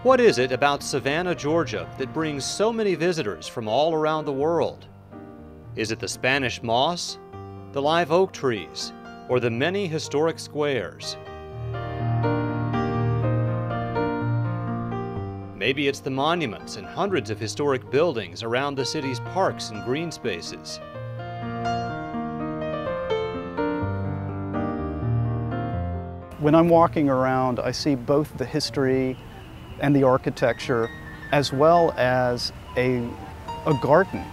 What is it about Savannah, Georgia that brings so many visitors from all around the world? Is it the Spanish moss, the live oak trees, or the many historic squares? Maybe it's the monuments and hundreds of historic buildings around the city's parks and green spaces. When I'm walking around, I see both the history and the architecture, as well as a garden.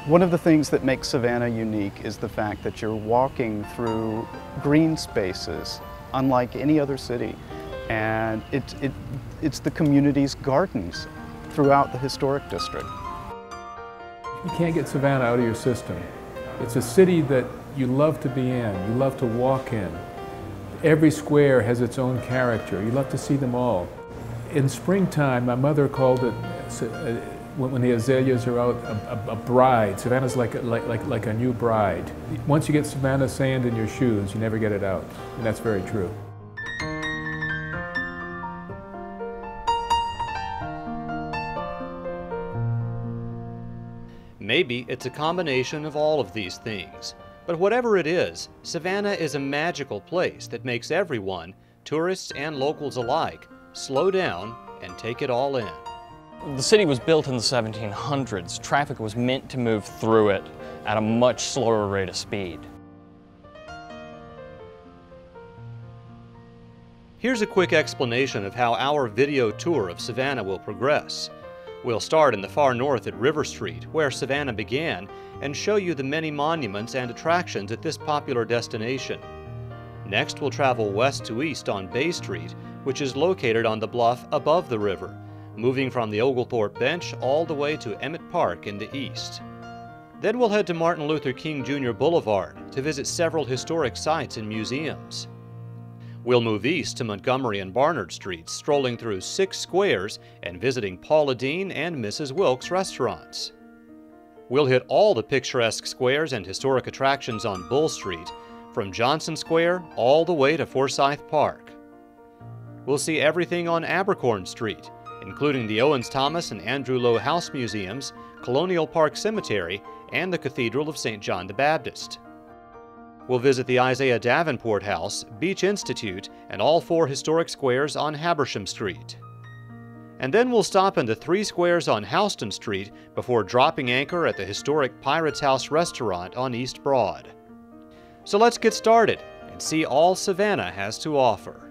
One of the things that makes Savannah unique is the fact that you're walking through green spaces unlike any other city. And it's the community's gardens throughout the historic district. You can't get Savannah out of your system. It's a city that you love to be in, you love to walk in. Every square has its own character. You love to see them all. In springtime, my mother called it, when the azaleas are out, a bride. Savannah's like a new bride. Once you get Savannah sand in your shoes, you never get it out. And that's very true. Maybe it's a combination of all of these things. But whatever it is, Savannah is a magical place that makes everyone, tourists and locals alike, slow down and take it all in. The city was built in the 1700s. Traffic was meant to move through it at a much slower rate of speed. Here's a quick explanation of how our video tour of Savannah will progress. We'll start in the far north at River Street, where Savannah began, and show you the many monuments and attractions at this popular destination. Next, we'll travel west to east on Bay Street, which is located on the bluff above the river, moving from the Oglethorpe Bench all the way to Emmett Park in the east. Then we'll head to Martin Luther King Jr. Boulevard to visit several historic sites and museums. We'll move east to Montgomery and Barnard Streets, strolling through 6 squares and visiting Paula Deen and Mrs. Wilkes restaurants. We'll hit all the picturesque squares and historic attractions on Bull Street, from Johnson Square all the way to Forsyth Park. We'll see everything on Abercorn Street, including the Owens Thomas and Andrew Lowe House Museums, Colonial Park Cemetery, and the Cathedral of St. John the Baptist. We'll visit the Isaiah Davenport House, Beach Institute, and all 4 historic squares on Habersham Street. And then we'll stop in the 3 squares on Houston Street before dropping anchor at the historic Pirates House restaurant on East Broad. So let's get started and see all Savannah has to offer.